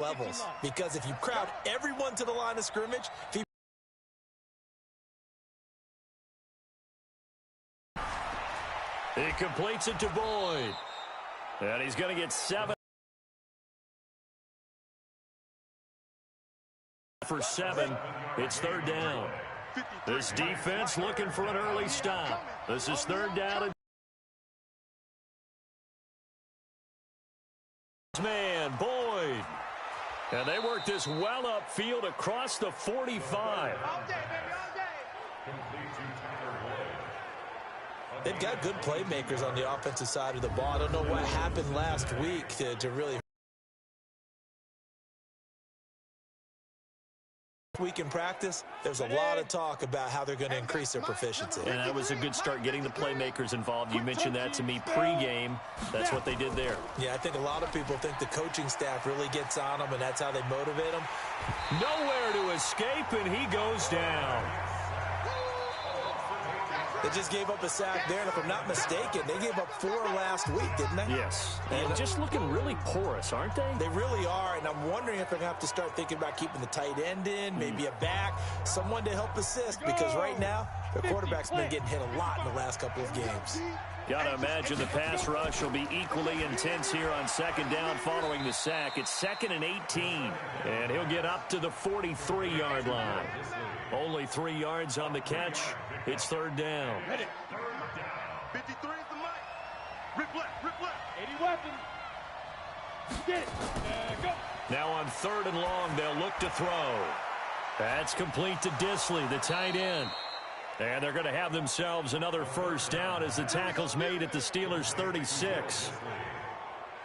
levels, because if you crowd everyone to the line of scrimmage, if he completes it to Boyd. And he's going to get 7 for 7. It's third down. This defense looking for an early stop. This is third down. Man, Boyd. And they work this well upfield across the 45. They've got good playmakers on the offensive side of the ball. I don't know what happened last week to really week in practice. There's a lot of talk about how they're going to increase their proficiency. And that was a good start getting the playmakers involved. You mentioned that to me pregame. That's what they did there. Yeah, I think a lot of people think the coaching staff really gets on them, and that's how they motivate them. Nowhere to escape, and he goes down. They just gave up a sack there, and if I'm not mistaken, they gave up 4 last week, didn't they? Yes. And just looking really porous, aren't they? They really are, and I'm wondering if they're going to have to start thinking about keeping the tight end in, maybe a back, someone to help assist, because right now, their quarterback's been getting hit a lot in the last couple of games. Got to imagine the pass rush will be equally intense here on second down following the sack. It's 2nd and 18, and he'll get up to the 43-yard line. Only 3 yards on the catch. It's third down. 53 is the mic. Rip left. 80 weapons. Get it. Go. Now on 3rd and long, they'll look to throw. That's complete to Disley, the tight end. And they're going to have themselves another first down as the tackle's made at the Steelers' 36.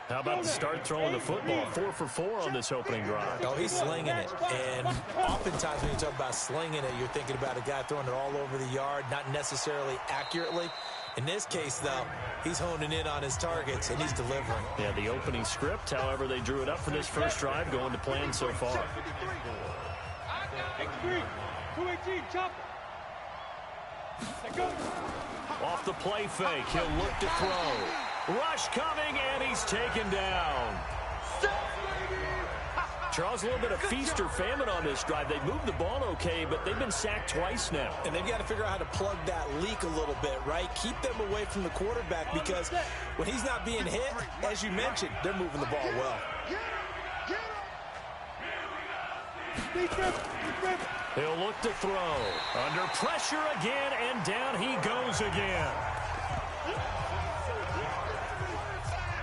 How about the start throwing the football? 4 for 4 on this opening drive. Oh, he's slinging it. And oftentimes when you talk about slinging it, you're thinking about a guy throwing it all over the yard, not necessarily accurately. In this case, though, he's honing in on his targets, and he's delivering. Yeah, the opening script, however, they drew it up for this first drive, going to plan so far. 218, chop. Off the play fake, he'll look to throw. Rush coming, and he's taken down. Charles, a little bit of feast or famine on this drive. They moved the ball okay, but they've been sacked twice now. And they've got to figure out how to plug that leak a little bit, right? Keep them away from the quarterback, because when he's not being hit, as you mentioned, they're moving the ball well. He'll look to throw. Under pressure again, and down he goes again.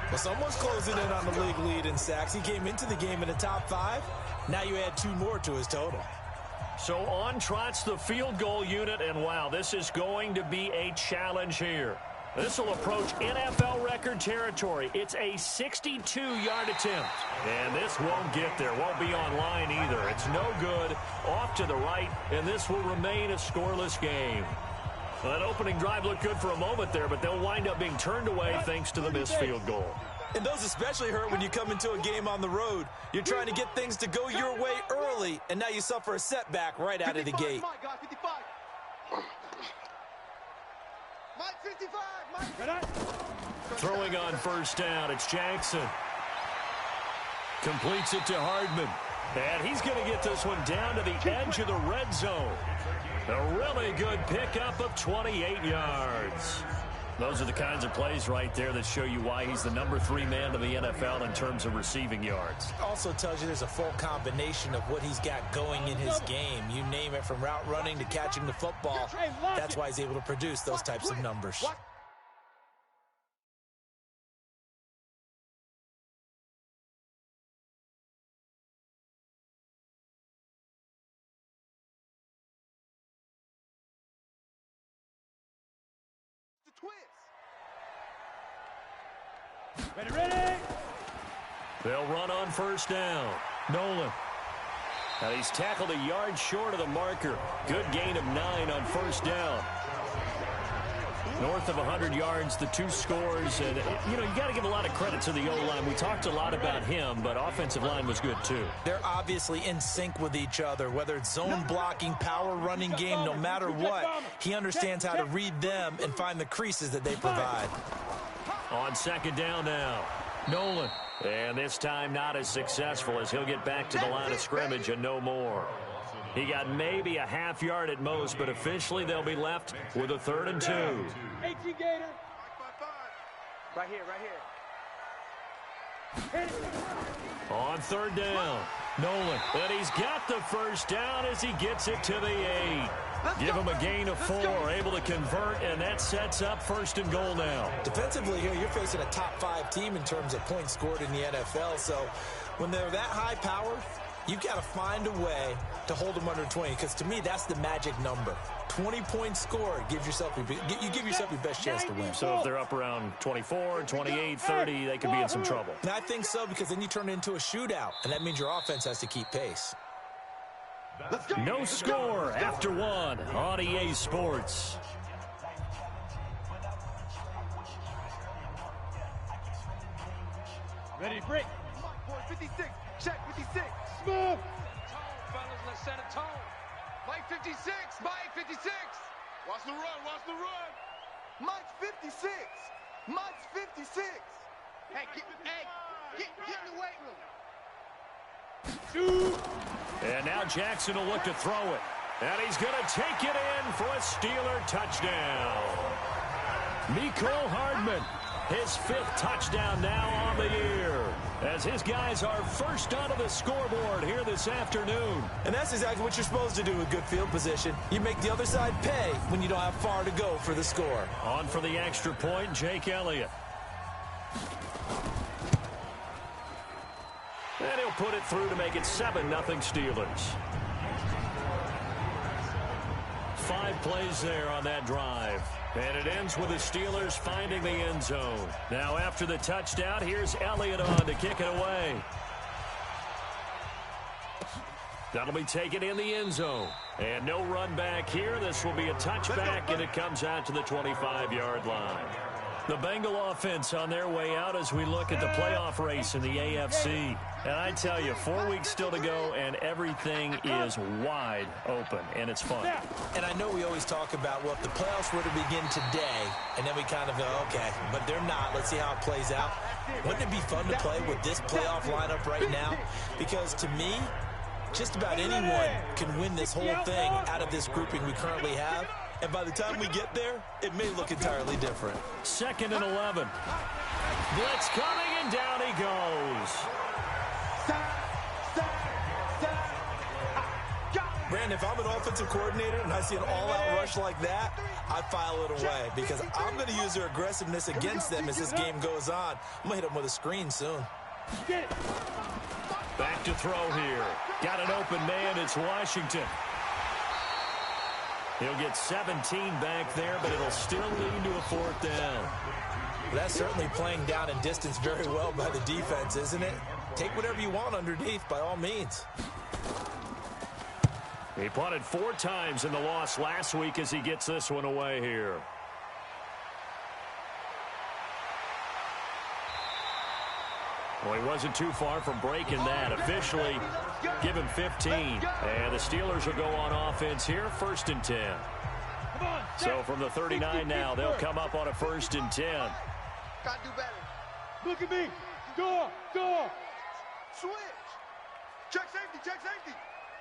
Well, someone's closing in on the league lead in sacks. He came into the game in the top 5. Now you add 2 more to his total. So on trots the field goal unit, and wow, this is going to be a challenge here. This will approach NFL record territory. It's a 62-yard attempt. And this won't get there. Won't be on line either. It's no good. Off to the right, and this will remain a scoreless game. Well, that opening drive looked good for a moment there, but they'll wind up being turned away thanks to the missed field goal. And those especially hurt when you come into a game on the road. You're trying to get things to go your way early, and now you suffer a setback right out of the gate. Throwing on first down, it's Jackson. Completes it to Hardman. And he's going to get this one down to the edge of the red zone. A really good pickup of 28 yards. Those are the kinds of plays right there that show you why he's the number 3 man in the NFL in terms of receiving yards. Also tells you there's a full combination of what he's got going in his game. You name it, from route running to catching the football. That's why he's able to produce those types of numbers. Ready. They'll run on first down. Nolan. And he's tackled a yard short of the marker. Good gain of 9 on first down. North of 100 yards, the 2 scores. And, you know, you got to give a lot of credit to the O-line. We talked a lot about him, but offensive line was good too. They're obviously in sync with each other, whether it's zone blocking, power running game, no matter what. He understands how to read them and find the creases that they provide. On second down now, Nolan. And this time not as successful as he'll get back to the line of scrimmage and no more. He got maybe a half yard at most, but officially they'll be left with a 3rd and 2. 18 Gator. Right here, right here. On 3rd down, Nolan. And he's got the first down as he gets it to the 8. Give him a gain of 4, able to convert, and that sets up 1st and goal now. Defensively here, you're facing a top 5 team in terms of points scored in the NFL, so when they're that high power, you've got to find a way to hold them under 20, because to me, that's the magic number. 20 points scored, you give yourself your best chance to win. So if they're up around 24, 28, 30, they could be in some trouble. And I think so, because then you turn it into a shootout, and that means your offense has to keep pace. No score after 1 on EA Sports. Ready to break. 56. Check 56. Smooth. Fellas, let's set a tone. Mike 56. Mike 56. Watch the run. Watch the run. Mike's 56. Mike's 56. Hey, get in the weight room. Shoot. And now Jackson will look to throw it. And he's going to take it in for a Steeler touchdown. Mecole Hardman, his 5th touchdown now on the year, as his guys are first onto the scoreboard here this afternoon. And that's exactly what you're supposed to do with good field position. You make the other side pay when you don't have far to go for the score. On for the extra point, Jake Elliott. And he'll put it through to make it 7-0 Steelers. 5 plays there on that drive. And it ends with the Steelers finding the end zone. Now after the touchdown, here's Elliott on to kick it away. That'll be taken in the end zone. And no run back here. This will be a touchback, and it comes out to the 25-yard line. The Bengal offense on their way out as we look at the playoff race in the AFC. And I tell you, 4 weeks still to go, and everything is wide open, and it's fun. And I know we always talk about, well, if the playoffs were to begin today, and then we kind of go, okay, but they're not. Let's see how it plays out. Wouldn't it be fun to play with this playoff lineup right now? Because to me, just about anyone can win this whole thing out of this grouping we currently have. And by the time we get there, it may look entirely different. 2nd and 11. Blitz coming, and down he goes. Brandon, if I'm an offensive coordinator and I see an all-out rush like that, I file it away because I'm going to use their aggressiveness against them as this game goes on. I'm going to hit them with a screen soon. Back to throw here. Got an open man. It's Washington. He'll get 17 back there, but it'll still lead to a 4th down. That's certainly playing down and distance very well by the defense, isn't it? Take whatever you want underneath, by all means. He punted 4 times in the loss last week as he gets this one away here. Well, he wasn't too far from breaking that. Officially, give him 15. And the Steelers will go on offense here, 1st and 10. So from the 39 now, they'll come up on a 1st and 10. Gotta do better. Look at me. Door. Switch. Check safety.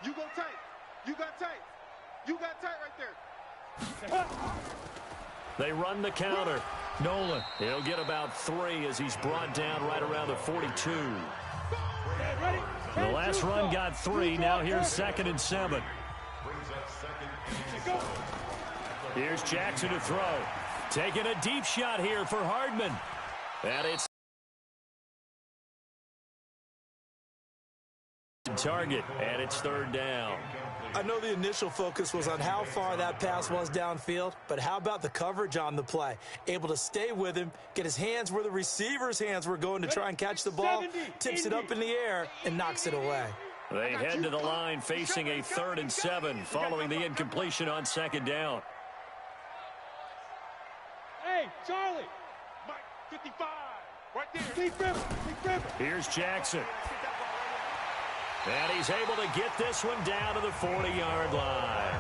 You go tight. You got tight. You got tight right there. They run the counter. Nolan, he'll get about 3 as he's brought down right around the 42. The last run got 3. Now here's 2nd and 7. Here's Jackson to throw. Taking a deep shot here for Hardman. And it's target, and it's 3rd down. I know the initial focus was on how far that pass was downfield, but how about the coverage on the play? Able to stay with him, get his hands where the receiver's hands were going to try and catch the ball, tips it up in the air, and knocks it away. They head to the line facing a 3rd and 7 following the incompletion on 2nd down. Hey, Charlie. Mike 55. Right there. Deep river. Here's Jackson. And he's able to get this one down to the 40-yard line.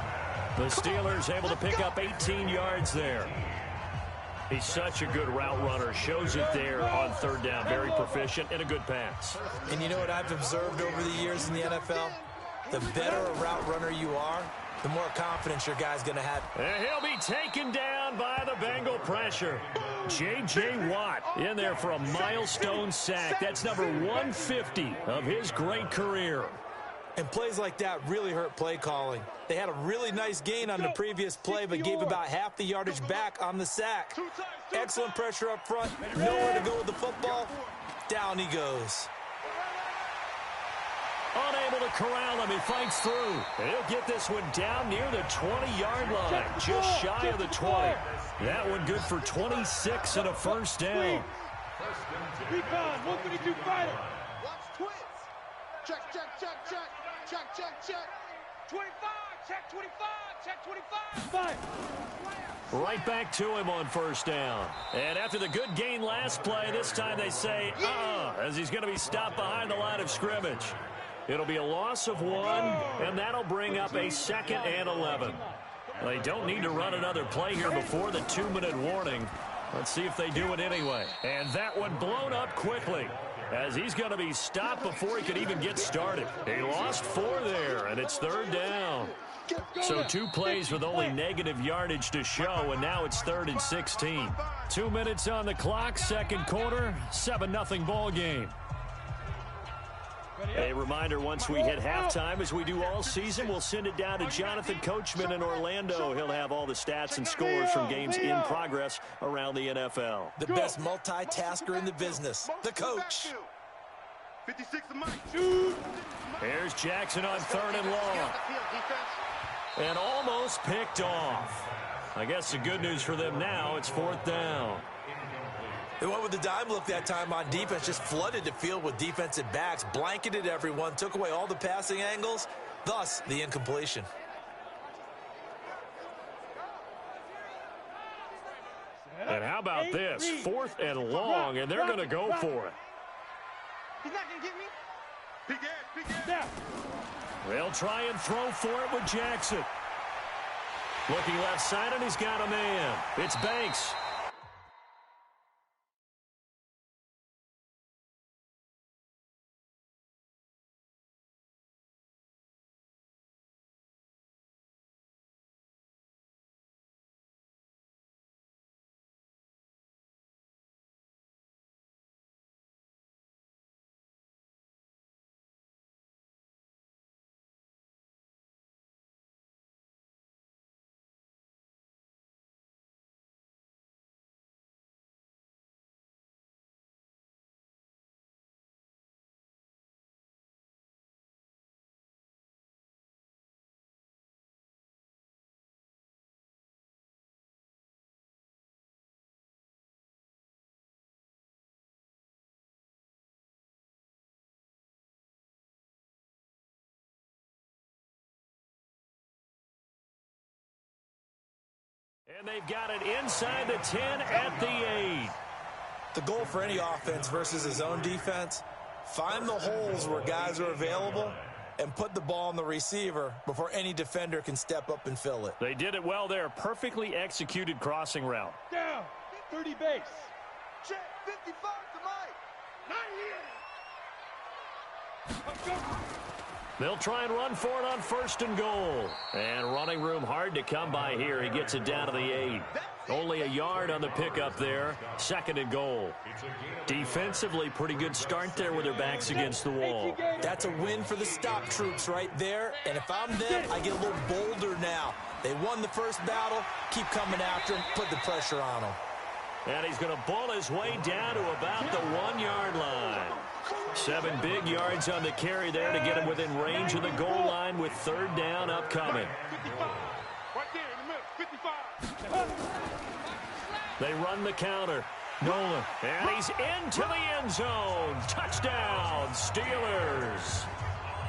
The Steelers able to pick up 18 yards there. He's such a good route runner. Shows it there on third down. Very proficient and a good pass. And you know what I've observed over the years in the NFL? The better a route runner you are, the more confidence your guy's going to have. And he'll be taken down by the Bengal pressure. J.J. Watt in there for a milestone sack. That's number 150 of his great career. And plays like that really hurt play calling. They had a really nice gain on the previous play, but gave about half the yardage back on the sack. Excellent pressure up front. Nowhere to go with the football. Down he goes. Unable to corral him. He fights through. He'll get this one down near the 20-yard line. Just shy of the 20. That one good for 26 and a first down. Recon, 152 fighter. Watch twins. Check, check, check, check. Check, check, check. 25, check 25, check 25. 5. Right back to him on first down. And after the good gain last play, this time they say, as he's going to be stopped behind the line of scrimmage. It'll be a loss of 1, and that'll bring up a 2nd and 11. They don't need to run another play here before the 2-minute warning. Let's see if they do it anyway. And that one blown up quickly, as he's going to be stopped before he could even get started. He lost 4 there, and it's third down. So 2 plays with only negative yardage to show, and now it's 3rd and 16. 2 minutes on the clock, second quarter, 7-0 ball game. A reminder, once we hit halftime, as we do all season, we'll send it down to Jonathan Coachman in Orlando. He'll have all the stats and scores from games in progress around the NFL. The best multitasker in the business, the coach. 56 of Mike. Here's Jackson on 3rd and long. And almost picked off. I guess the good news for them now, it's 4th down. They went with the dime look that time on defense, just flooded the field with defensive backs, blanketed everyone, took away all the passing angles, thus the incompletion. And how about this? 4th and long, and they're going to go for it. He's not going to get me. Big ass. They'll try and throw for it with Jackson. Looking left side, and he's got a man. It's Banks. And they've got it inside the 10 at the 8. The goal for any offense versus his own defense, find the holes where guys are available and put the ball on the receiver before any defender can step up and fill it. They did it well there. Perfectly executed crossing route. Down, 30 base. Check, 55 to Mike. Not here. They'll try and run for it on 1st and goal. And running room hard to come by here. He gets it down to the 8. Only a yard on the pickup there. 2nd and goal. Defensively, pretty good start there with their backs against the wall. That's a win for the stop troops right there. And if I'm them, I get a little bolder now. They won the first battle. Keep coming after him. Put the pressure on him. And he's going to ball his way down to about the 1-yard line. 7 big yards on the carry there to get him within range of the goal line with 3rd down upcoming. 55. Right there in the middle, 55. They run the counter. Nolan, and he's into the end zone. Touchdown, Steelers.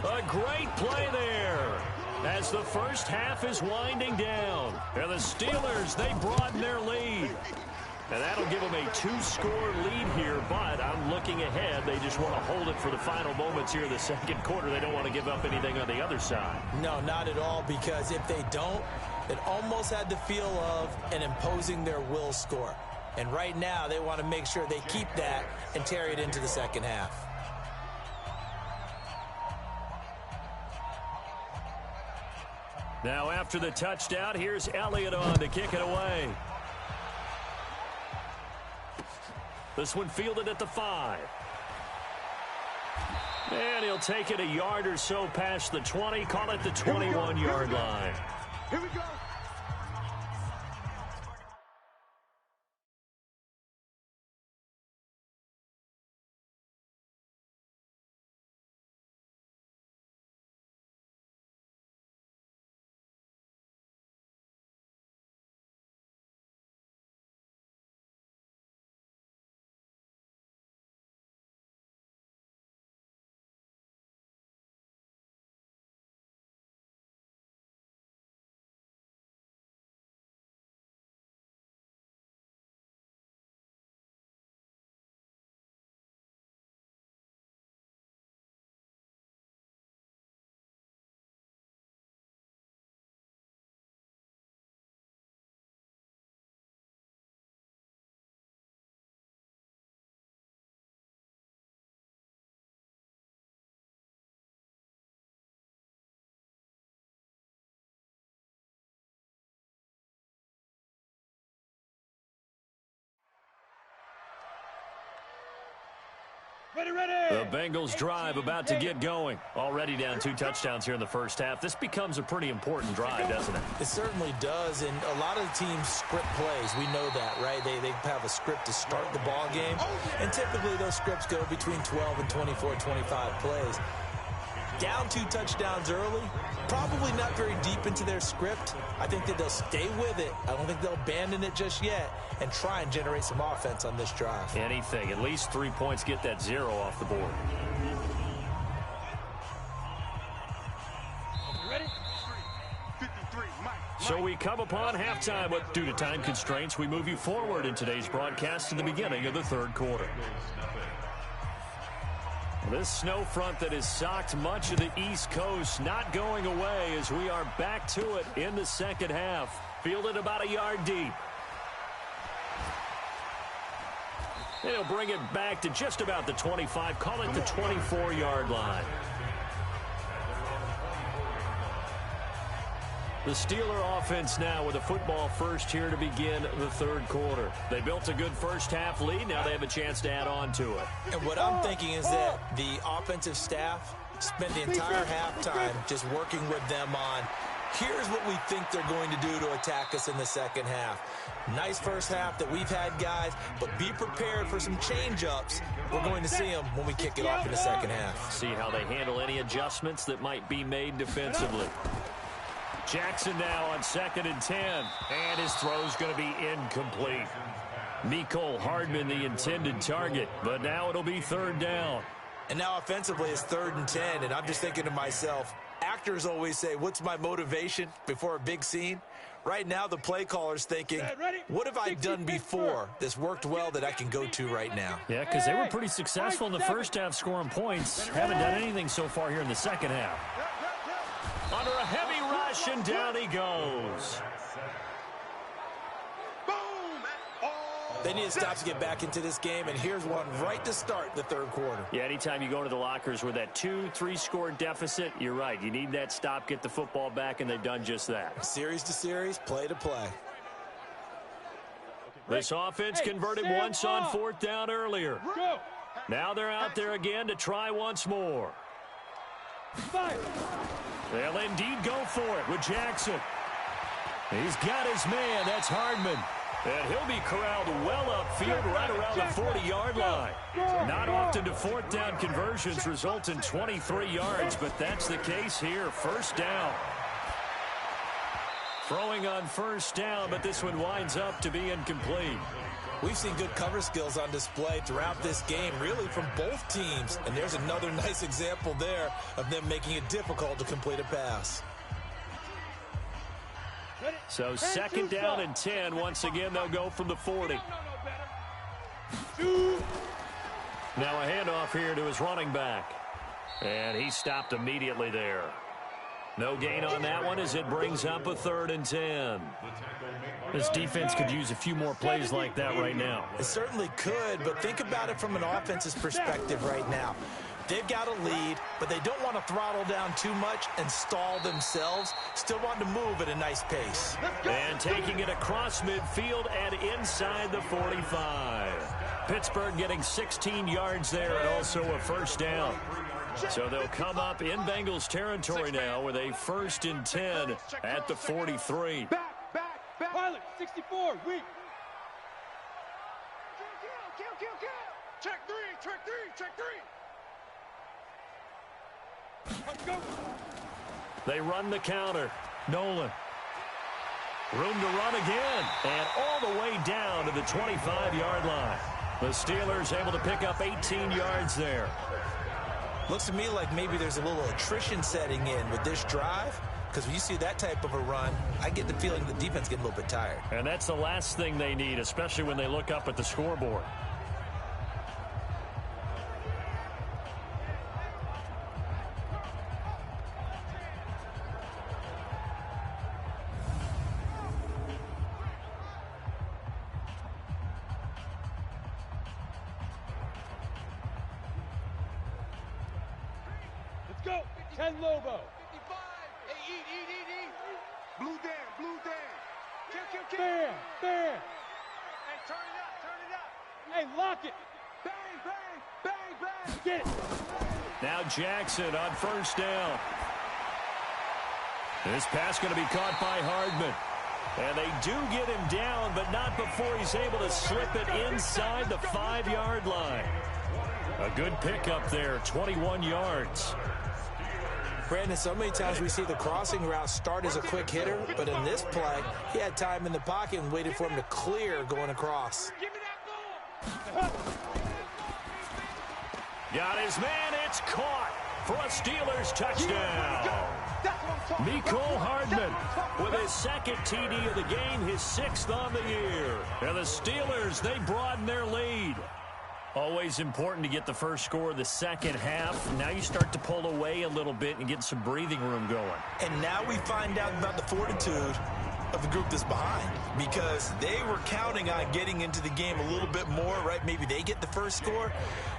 A great play there as the first half is winding down. And the Steelers, they broaden their lead. And that'll give them a 2-score lead here, but I'm looking ahead. They just want to hold it for the final moments here in the second quarter. They don't want to give up anything on the other side. No, not at all, because if they don't, it almost had the feel of an imposing their will score. And right now, they want to make sure they keep that and carry it into the second half. Now after the touchdown, here's Elliott on to kick it away. This one fielded at the 5. And he'll take it a yard or so past the 20, call it the 21-yard line. Here we go. The Bengals drive about to get going. Already down 2 touchdowns here in the first half. This becomes a pretty important drive, doesn't it? It certainly does, and a lot of the teams script plays. We know that, right? They have a script to start the ball game, and typically those scripts go between 12 and 24, 25 plays. Down 2 touchdowns early, probably not very deep into their script. I think that they'll stay with it. I don't think they'll abandon it just yet and try and generate some offense on this drive. Anything. At least 3 points, get that 0 off the board. Ready? 53, Mike. So we come upon halftime, but due to time constraints, we move you forward in today's broadcast to the beginning of the third quarter. This snow front that has socked much of the East Coast not going away as we are back to it in the second half. Fielded about a yard deep. And he'll bring it back to just about the 25, call it the 24-yard line. The Steeler offense now with a football first here to begin the third quarter. They built a good first half lead. Now they have a chance to add on to it. And what I'm thinking is that the offensive staff spent the entire halftime just working with them on, here's what we think they're going to do to attack us in the second half. Nice first half that we've had, guys, but be prepared for some change-ups. We're going to see them when we kick it off in the second half. See how they handle any adjustments that might be made defensively. Jackson now on 2nd and 10, and his throw's going to be incomplete. Mecole Hardman the intended target, but now it'll be 3rd down. And now offensively it's 3rd and 10, and I'm just thinking to myself, actors always say, what's my motivation before a big scene? Right now the play caller's thinking, what have I done before that's worked well that I can go to right now? Yeah, because they were pretty successful in the first half scoring points. Haven't done anything so far here in the second half. Under a heavy rush, and down he goes. They need to stop to get back into this game, and here's one right to start the third quarter. Yeah, anytime you go into the lockers with that 2-3 score deficit, you're right. You need that stop, get the football back, and they've done just that. Series to series, play to play. This offense converted once on 4th down earlier. Now they're out there again to try once more. They'll indeed go for it with Jackson. He's got his man. That's Hardman. And he'll be corralled well upfield right around the 40-yard line. Not often do 4th down conversions result in 23 yards, but that's the case here. 1st down. Throwing on 1st down, but this one winds up to be incomplete. We've seen good cover skills on display throughout this game, really from both teams. And there's another nice example there of them making it difficult to complete a pass. So 2nd down and 10. Once again, they'll go from the 40. Now a handoff here to his running back. And he stopped immediately there. No gain on that one as it brings up a 3rd and 10. This defense could use a few more plays like that right now. It certainly could, but think about it from an offense's perspective right now. They've got a lead, but they don't want to throttle down too much and stall themselves. Still want to move at a nice pace. And taking it across midfield and inside the 45. Pittsburgh getting 16 yards there and also a 1st down. So they'll come up in Bengals territory now with a 1st and 10 at the 43. Back. Pilot, 64, weak. Kill. Check three. Let's go. They run the counter. Nolan. Room to run again. And all the way down to the 25-yard line. The Steelers able to pick up 18 yards there. Looks to me like maybe there's a little attrition setting in with this drive, because when you see that type of a run, I get the feeling the defense getting a little bit tired. And that's the last thing they need, especially when they look up at the scoreboard. Let's go. 10 Lobo. 55. Hey, eat. Blue down. Kill. Bam. Hey, turn it up. Hey, lock it. Bang. Get it. Now Jackson on 1st down. This pass going to be caught by Hardman. And they do get him down, but not before he's able to slip it inside the 5-yard line. A good pickup there, 21 yards. Brandon, so many times we see the crossing route start as a quick hitter, but in this play, he had time in the pocket and waited for him to clear going across. Give me that ball. Got his man, it's caught for a Steelers touchdown. Mecole Hardman with his 2nd TD of the game, his 6th on the year. And the Steelers, they broaden their lead. Always important to get the first score of the second half. Now you start to pull away a little bit and get some breathing room going. And now we find out about the fortitude of the group that's behind, because they were counting on getting into the game a little bit more, right? Maybe they get the first score.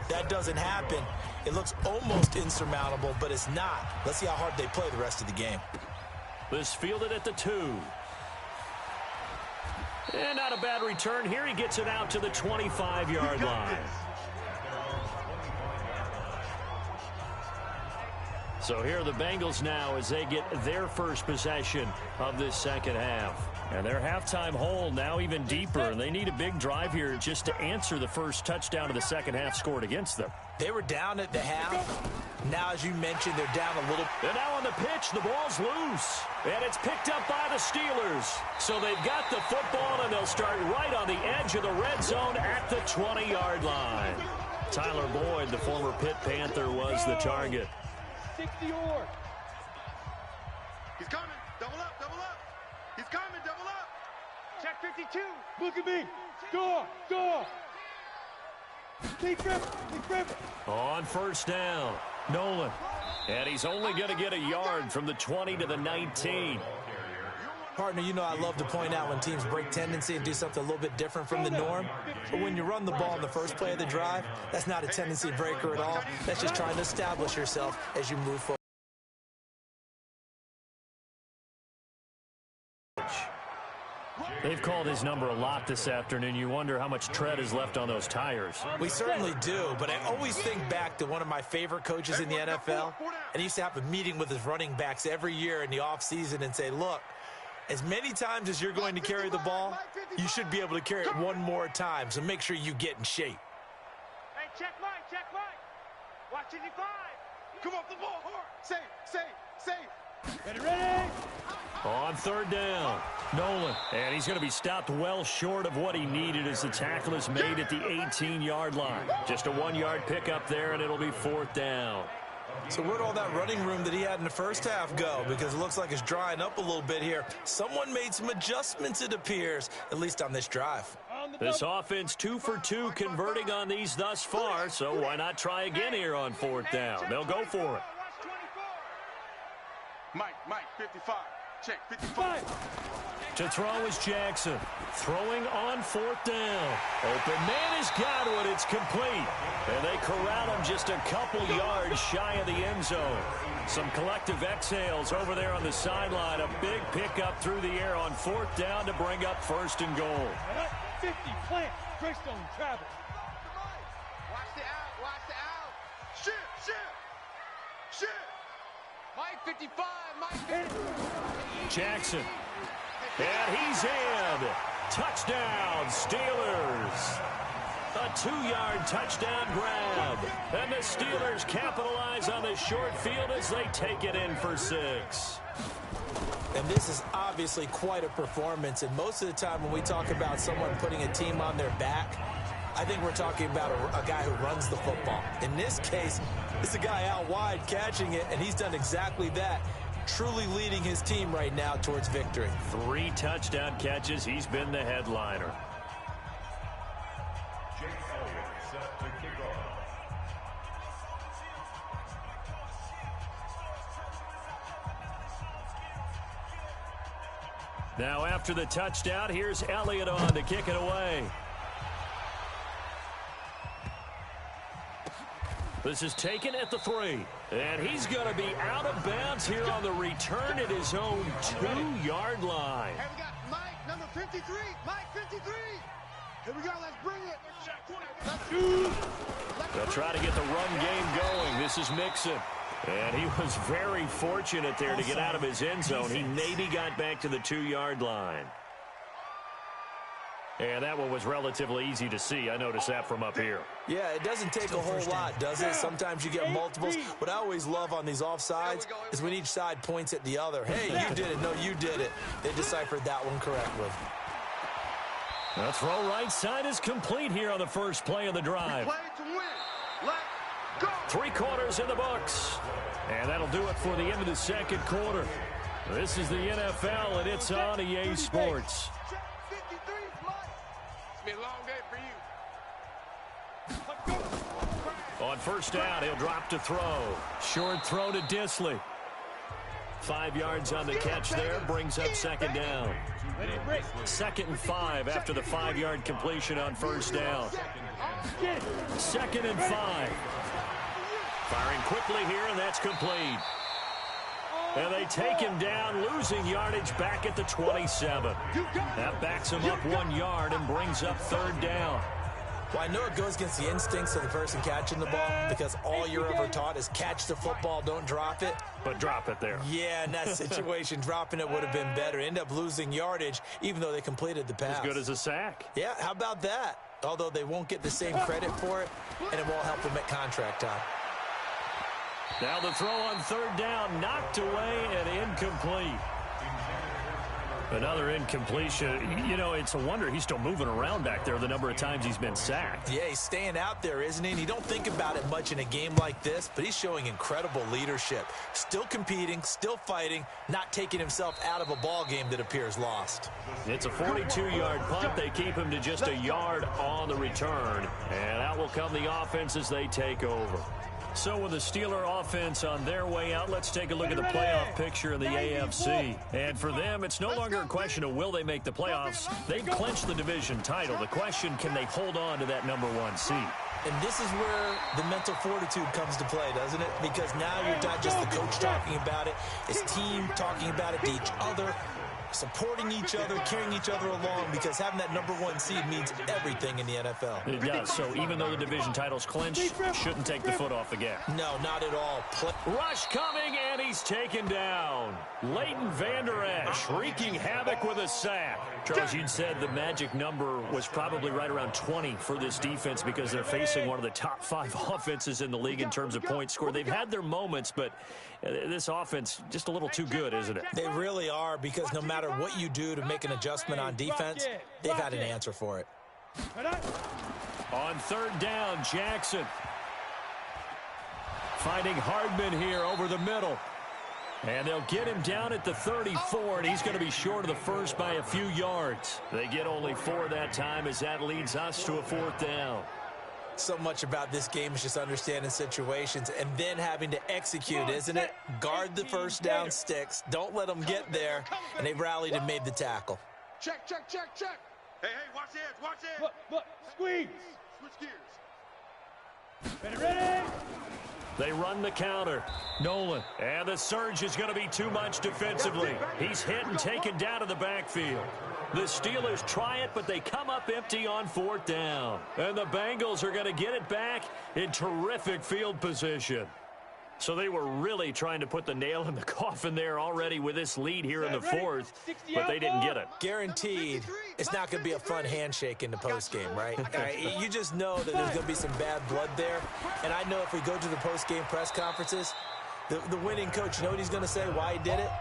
That doesn't happen. It looks almost insurmountable, but it's not. Let's see how hard they play the rest of the game. This fielded at the 2. And not a bad return here. He gets it out to the 25-yard line. So here are the Bengals now as they get their first possession of this second half. And their halftime hole now even deeper, and they need a big drive here just to answer the first touchdown of the second half scored against them. They were down at the half. Now, as you mentioned, they're down a little. And now on the pitch, the ball's loose. And it's picked up by the Steelers. So they've got the football, and they'll start right on the edge of the red zone at the 20-yard line. Tyler Boyd, the former Pitt Panther, was the target. 60 or. He's coming. Double up. He's coming. Double up. Check 52. Look at me. Score. Deep river. On 1st down, Nolan. And he's only going to get a yard from the 20 to the 19. Partner, you know I love to point out when teams break tendency and do something a little bit different from the norm. But when you run the ball in the first play of the drive, that's not a tendency breaker at all. That's just trying to establish yourself as you move forward. They've called his number a lot this afternoon. You wonder how much tread is left on those tires. We certainly do, but I always think back to one of my favorite coaches in the NFL, and he used to have a meeting with his running backs every year in the offseason and say, look, as many times as you're going to carry the ball, you should be able to carry it one more time, so make sure you get in shape. Hey, check Mike. Watch 55. Come off the ball hard. Safe. Ready. On 3rd down, Nolan. And he's going to be stopped well short of what he needed as the tackle is made at the 18-yard line. Just a 1-yard pickup there, and it'll be 4th down. So where'd all that running room that he had in the first half go? Because it looks like it's drying up a little bit here. Someone made some adjustments, it appears, at least on this drive. This offense 2 for 2 converting on these thus far, so why not try again here on 4th down? They'll go for it. Mike, 55. Check, 55. To throw is Jackson. Throwing on 4th down. Open man has got it. It's complete. And they corral him just a couple yards shy of the end zone. Some collective exhales over there on the sideline. A big pickup through the air on 4th down to bring up 1st and goal. 50, plant, Greystone, travel. Watch the out. Shit. Mike 55, Mike 55. Jackson. And he's in. Touchdown, Steelers. A 2-yard touchdown grab. And the Steelers capitalize on the short field as they take it in for 6. And this is obviously quite a performance. And most of the time when we talk about someone putting a team on their back, I think we're talking about a guy who runs the football. In this case, it's a guy out wide catching it, and he's done exactly that. Truly leading his team right now towards victory. 3 touchdown catches. He's been the headliner. Now after the touchdown, here's Elliott on to kick it away. This is taken at the 3. And he's going to be out of bounds here on the return at his own 2-yard line. Hey, we got Mike, number 53. Mike 53. Here we go. Let's bring it. They'll try to get the run game going. This is Mixon. And he was very fortunate there to get out of his end zone. He maybe got back to the 2-yard line. And that one was relatively easy to see. I noticed that from up here. Yeah, it doesn't take a whole lot, does it? Sometimes you get multiples. What I always love on these offsides is when each side points at the other. Hey, you did it. No, you did it. They deciphered that one correctly. The throw right side is complete here on the first play of the drive. Play to win. Let's go. 3 quarters in the books. And that'll do it for the end of the second quarter. This is the NFL, and it's on EA Sports. It's been a long day for you. On 1st down, he'll drop to throw. Short throw to Disley. 5 yards on the catch there, brings up 2nd down. 2nd and 5 after the 5-yard completion on 1st down. 2nd and 5. Firing quickly here, and that's complete. And they take him down, losing yardage back at the 27. That backs him up 1 yard and brings up 3rd down. Well, I know it goes against the instincts of the person catching the ball because all you're ever taught is catch the football, don't drop it. But drop it there. Yeah, in that situation, dropping it would have been better. End up losing yardage, even though they completed the pass. As good as a sack. Yeah, how about that? Although they won't get the same credit for it, and it won't help them at contract time. Now the throw on 3rd down, knocked away and incomplete. Another incompletion. You know, it's a wonder he's still moving around back there the number of times he's been sacked. Yeah, he's staying out there, isn't he? And you don't think about it much in a game like this, but he's showing incredible leadership. Still competing, still fighting, not taking himself out of a ball game that appears lost. It's a 42-yard punt. They keep him to just a yard on the return. And out will come the offense as they take over. So with the Steeler offense on their way out, let's take a look at the playoff picture in the AFC. And for them, it's no longer a question of will they make the playoffs. They've clinched the division title. The question, can they hold on to that number 1 seed? And this is where the mental fortitude comes to play, doesn't it? Because now you're not just the coach talking about it, it's team talking about it to each other, supporting each other, carrying each other along, because having that number 1 seed means everything in the NFL. It does. So even though the division title's clinched, shouldn't take the foot off the gas. No, not at all. Rush coming, and he's taken down. Leighton Vander Esch wreaking havoc with a sack. Charles, you'd said the magic number was probably right around 20 for this defense because they're facing one of the top 5 offenses in the league in terms of points scored. They've had their moments, but this offense just a little too good, isn't it? They really are, because no matter what you do to make an adjustment on defense, they got an answer for it. On 3rd down, Jackson finding Hardman here over the middle. And they'll get him down at the 34, and he's going to be short of the first by a few yards. They get only 4 that time as that leads us to a 4th down. So much about this game is just understanding situations and then having to execute, isn't it? Guard the first down sticks. Don't let them get there. And they rallied and made the tackle. Check, check, check, check. Hey, watch the edge, watch the edge. Look, squeeze. Switch gears. Ready? They run the counter. Nolan. And the surge is going to be too much defensively. He's hit and taken down to the backfield. The Steelers try it, but they come up empty on 4th down. And the Bengals are going to get it back in terrific field position. So they were really trying to put the nail in the coffin there already with this lead here in the 4th, but they didn't get it. Guaranteed, it's not going to be a fun handshake in the postgame, right? You just know that there's going to be some bad blood there. And I know if we go to the postgame press conferences, the winning coach, you know what he's going to say, why he did it?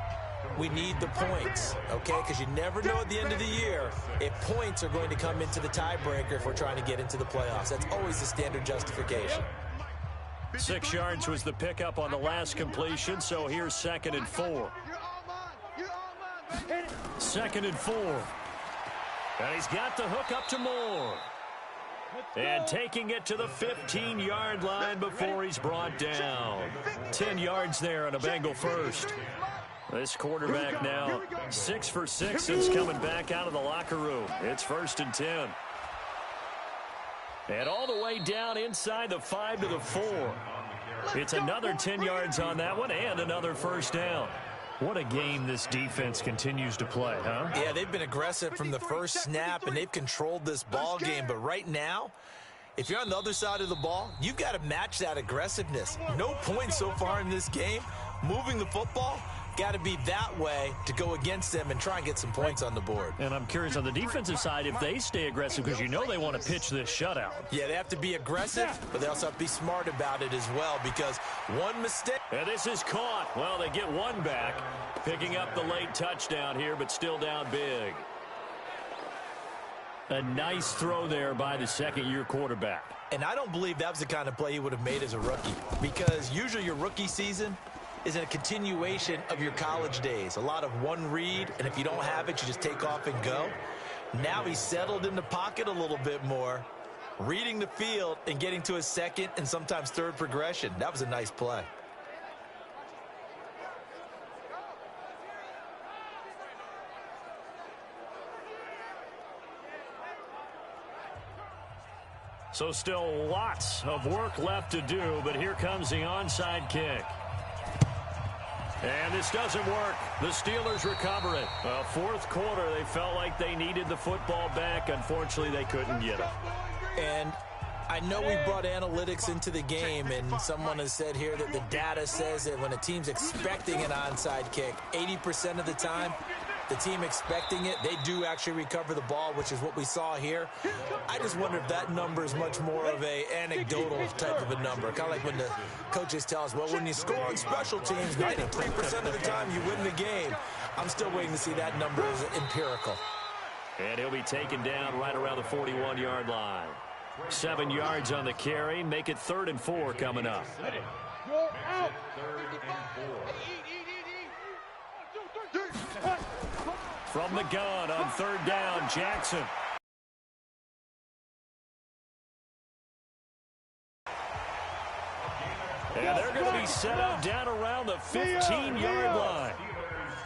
We need the points, okay? Because you never know at the end of the year if points are going to come into the tiebreaker if we're trying to get into the playoffs. That's always the standard justification. 6 yards was the pickup on the last completion, so here's 2nd and 4. 2nd and 4. And he's got the hook up to Moore. And taking it to the 15-yard line before he's brought down. 10 yards there on a Bengal first. This quarterback now 6 for 6 since coming back out of the locker room. It's 1st and 10. And all the way down inside the 5 to the 4. It's another 10 yards on that one and another 1st down. What a game this defense continues to play, huh? Yeah, they've been aggressive from the first snap, and they've controlled this ball game. But right now, if you're on the other side of the ball, you've got to match that aggressiveness. No points so far in this game. Moving the football, got to be that way to go against them and try and get some points on the board. And I'm curious on the defensive side if they stay aggressive, because you know they want to pitch this shutout. Yeah, they have to be aggressive, but they also have to be smart about it as well, because one mistake. And this is caught. Well, they get one back, picking up the late touchdown here, but still down big. A nice throw there by the second-year quarterback. And I don't believe that was the kind of play he would have made as a rookie, because usually your rookie season is a continuation of your college days. A lot of one read, and if you don't have it, you just take off and go. Now he's settled in the pocket a little bit more, reading the field and getting to his second and sometimes third progression. That was a nice play. So still lots of work left to do, but here comes the onside kick. And this doesn't work. The Steelers recover it. 4th quarter, they felt like they needed the football back. Unfortunately, they couldn't get it. And I know we brought analytics into the game, and someone has said here that the data says that when a team's expecting an onside kick, 80% of the time, the team expecting it, they do actually recover the ball, which is what we saw here. I just wonder if that number is much more of a anecdotal type of a number. Kind of like when the coaches tell us, well, when you score on special teams, 93% of the time you win the game. I'm still waiting to see that number as empirical. And he'll be taken down right around the 41-yard line. 7 yards on the carry. Make it 3rd and 4 coming up. You're out. From the gun on 3rd down, Jackson. And they're going to be set up down around the 15-yard line.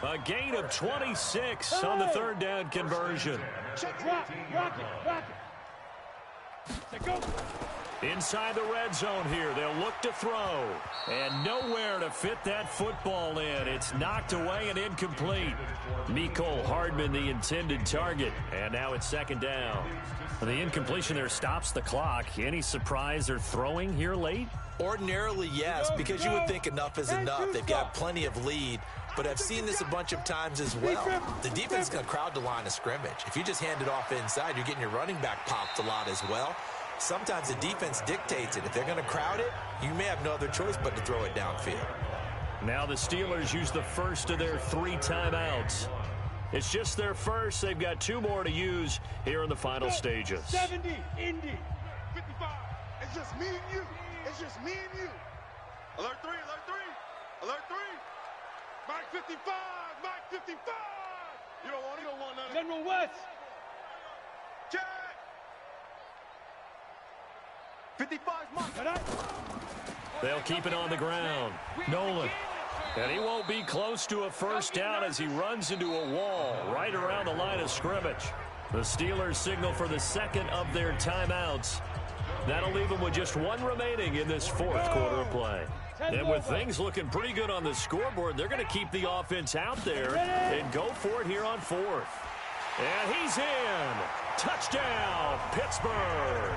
A gain of 26 on the 3rd down conversion. Rock it. Inside the red zone here, they'll look to throw. And nowhere to fit that football in. It's knocked away and incomplete. Mecole Hardman, the intended target. And now it's 2nd down. The incompletion there stops the clock. Any surprise they're throwing here late? Ordinarily, yes, because you would think enough is enough. They've got plenty of lead, but I've seen this a bunch of times as well. The defense is going to crowd the line of scrimmage. If you just hand it off inside, you're getting your running back popped a lot as well. Sometimes the defense dictates it. If they're going to crowd it, you may have no other choice but to throw it downfield. Now the Steelers use the first of their 3 timeouts. It's just their first. They've got 2 more to use here in the final stages. 70, Indy. 55. It's just me and you. It's just me and you. Alert 3, alert 3. Alert 3. Mike 55. Mike 55. You don't want none of it. General West. Check. 55's mine. They'll keep it on the ground. Nolan. And he won't be close to a first down as he runs into a wall right around the line of scrimmage. The Steelers signal for the second of their timeouts. That'll leave them with just one remaining in this fourth quarter of play. And with things looking pretty good on the scoreboard, they're going to keep the offense out there and go for it here on fourth. And he's in. Touchdown, Pittsburgh.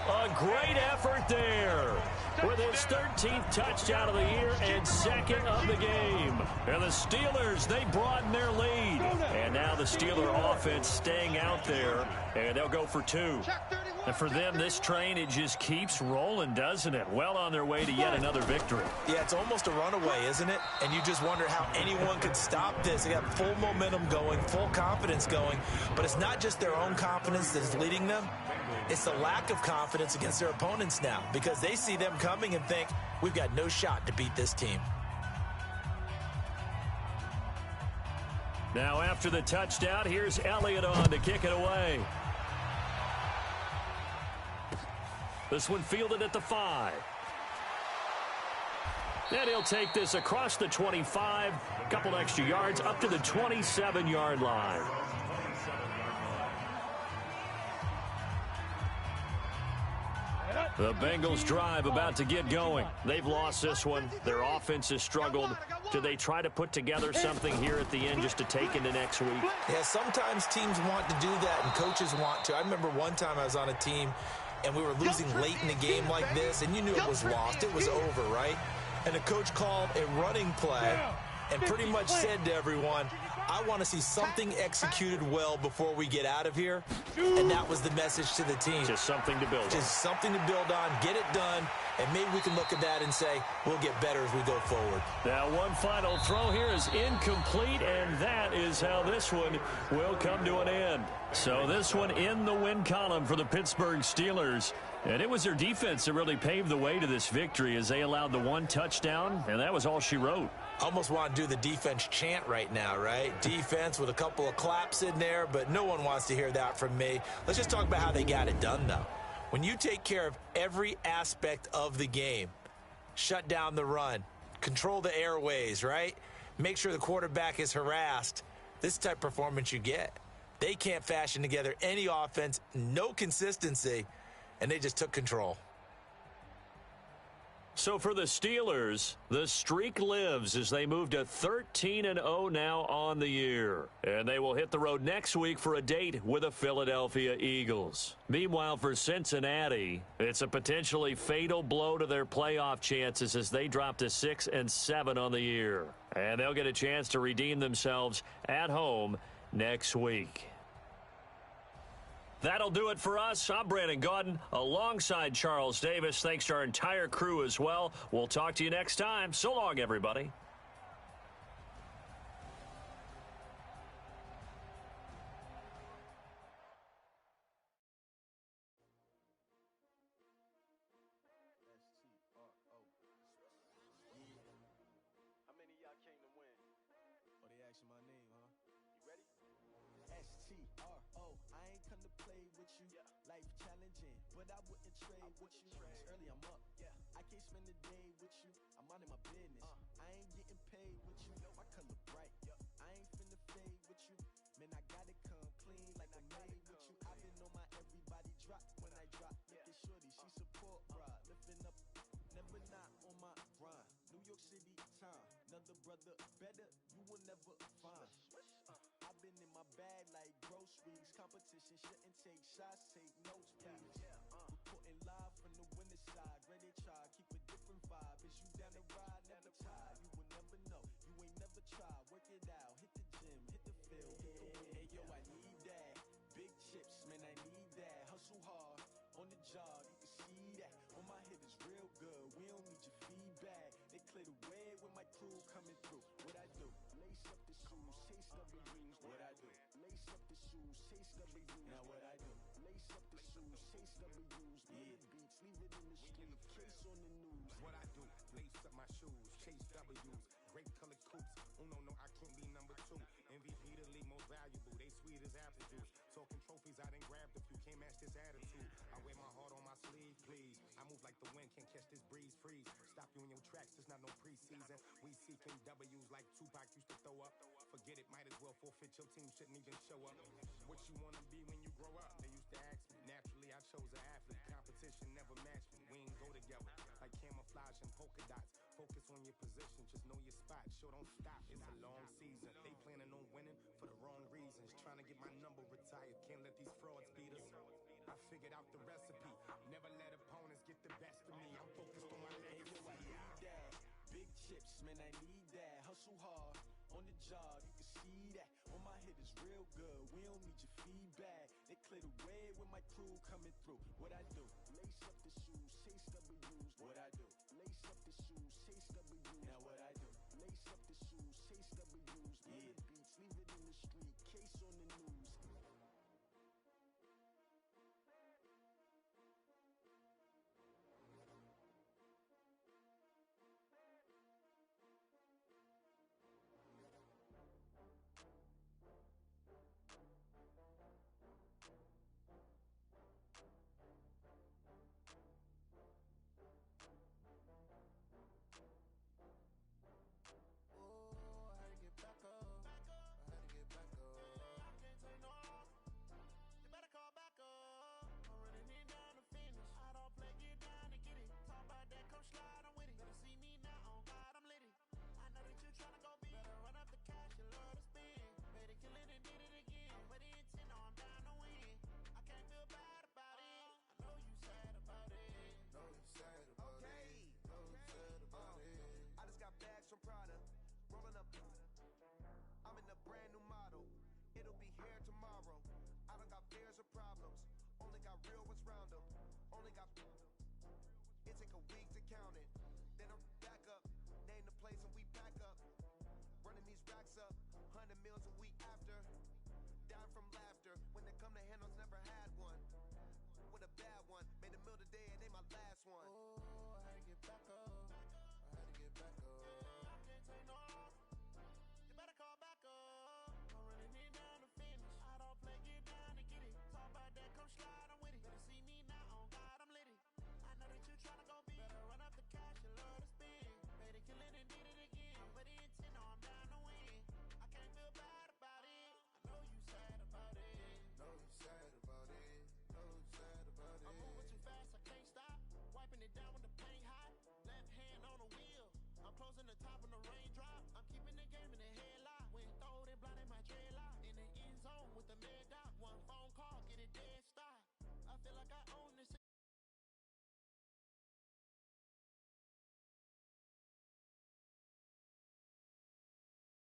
A great effort there with his 13th touchdown of the year and second of the game. And the Steelers, they broaden their lead. And now the Steeler offense staying out there, and they'll go for two. And for them, this train, it just keeps rolling, doesn't it? Well on their way to yet another victory. Yeah, it's almost a runaway, isn't it? And you just wonder how anyone could stop this. They got full momentum going, full confidence going. But it's not just their own confidence that's leading them. It's the lack of confidence against their opponents now because they see them coming and think, we've got no shot to beat this team. Now after the touchdown, here's Elliott on to kick it away. This one fielded at the 5. And he'll take this across the 25, a couple extra yards up to the 27-yard line. The Bengals drive about to get going. They've lost this one. Their offense has struggled. Do they try to put together something here at the end just to take into next week? Yeah, sometimes teams want to do that and coaches want to. I remember one time I was on a team and we were losing late in the game like this, and you knew it was lost. It was over, right? And the coach called a running play and pretty much said to everyone, I want to see something executed well before we get out of here. And that was the message to the team. Just something to build on. Just something to build on, get it done, and maybe we can look at that and say, we'll get better as we go forward. Now one final throw here is incomplete, and that is how this one will come to an end. So this one in the win column for the Pittsburgh Steelers. And it was their defense that really paved the way to this victory as they allowed the one touchdown, and that was all she wrote. Almost want to do the defense chant right now, right? Defense with a couple of claps in there, but no one wants to hear that from me. Let's just talk about how they got it done, though. When you take care of every aspect of the game, shut down the run, control the airways, right? Make sure the quarterback is harassed. This type of performance you get. They can't fashion together any offense, no consistency, and they just took control. So for the Steelers, the streak lives as they move to 13-0 now on the year. And they will hit the road next week for a date with the Philadelphia Eagles. Meanwhile, for Cincinnati, it's a potentially fatal blow to their playoff chances as they drop to 6-7 on the year. And they'll get a chance to redeem themselves at home next week. That'll do it for us. I'm Brandon Gaudin alongside Charles Davis. Thanks to our entire crew as well. We'll talk to you next time. So long, everybody. How many of y'all came to win? Oh, they asking my name, huh? You ready? S-T-R-O. I ain't come to play with you. Life challenging, but I wouldn't trade with you. It's early, I'm up. I can't spend the day with you. I'm out in my business. I ain't getting paid with you. My color bright. I ain't finna fade with you. Man, I gotta come clean like I made with you. I've been on my everybody drop when I drop. Look at shorty, she support ride. Lifting up, never not on my grind. New York City time. Another brother better, you will never find. I've been in my bag like groceries. Competition shouldn't take shots, take notes, please. Reporting live from the winter side. Ready to try, keep a different vibe. Is you down the ride, never tired. You will never know, you ain't never tried. Work it out, hit the gym, hit the field. Hey yo, I need that. Big chips, man, I need that. Hustle hard, on the job, you can see that. On my hit is real good, we don't need your feedback. They clear the way with my crew coming through. What I do? Lace up the shoes, chase double rings. What I do? Lace up the shoes, chase double rings. Now what I do? Lace up the shoes, chase double rings. Beats, leave it in the street, case on the news. What I do? Lace up my shoes, chase W's, great colored coops. No, I can't be number 2. MVP the league most valuable. They sweet as apple juice. Talking trophies, I done grabbed a few. Can't match this attitude. I wear my heart on my sleeve, please. catch this breeze, freeze. Stop you in your tracks, there's not no preseason. We seeking W's like Tupac used to throw up. Forget it, might as well forfeit. Your team shouldn't even show up. What you wanna be when you grow up? They used to ask me. Naturally, I chose an athlete. Competition never matched me. We ain't go together like camouflage and polka dots. Focus on your position, just know your spot. Sure, don't stop. It's a long season. They planning on winning for the wrong reasons. Trying to get my number retired. Can't let these frauds beat us. I figured out the recipe. Never let opponents get the best of me. I'm focused on my legacy. I need that. Big chips, man, I need that. Hustle hard on the job, you can see that. On my hit is real good. We don't need your feedback. They clear the way with my crew coming through. What I do? Lace up the shoes, chase W's. What I do? Lace up the shoes, chase W's. Now what I do? Lace up the shoes, chase W's. Yeah, beats, leave it in the street. Case on the news. Bags from Prada, rolling up. I'm in a brand new model. It'll be here tomorrow. I don't got fears or problems. Only got real ones round them. Only got. It take a week to count it. Then I'm back up. Name the place and we back up. Running these racks up. 100 meals a week after. Down from laughter. When they come to handles, never had one. With a bad one. Made a meal today and they my last one. Oh, I had to get back up. I had to get back up. I can't take no loss. You better call back up. I'm running it down to finish. I don't play, get down and get it. Talk about that, come slide, I'm with it. Better see me now, on God, I'm litty. I know that you tryna go big. Better run up the cash, you love to spin. Better kill it and did it again. I'm with the intent, no, I'm down to win. I can't feel bad about it. I know you sad about it. Know you sad about it. Know you sad about it. I'm moving too fast, I can't stop. Wiping it down when the paint hot. Left hand on the wheel. I'm closing the top when the raindrop. I'm keeping the game in the headlock. When throw it blind in my dreadlock.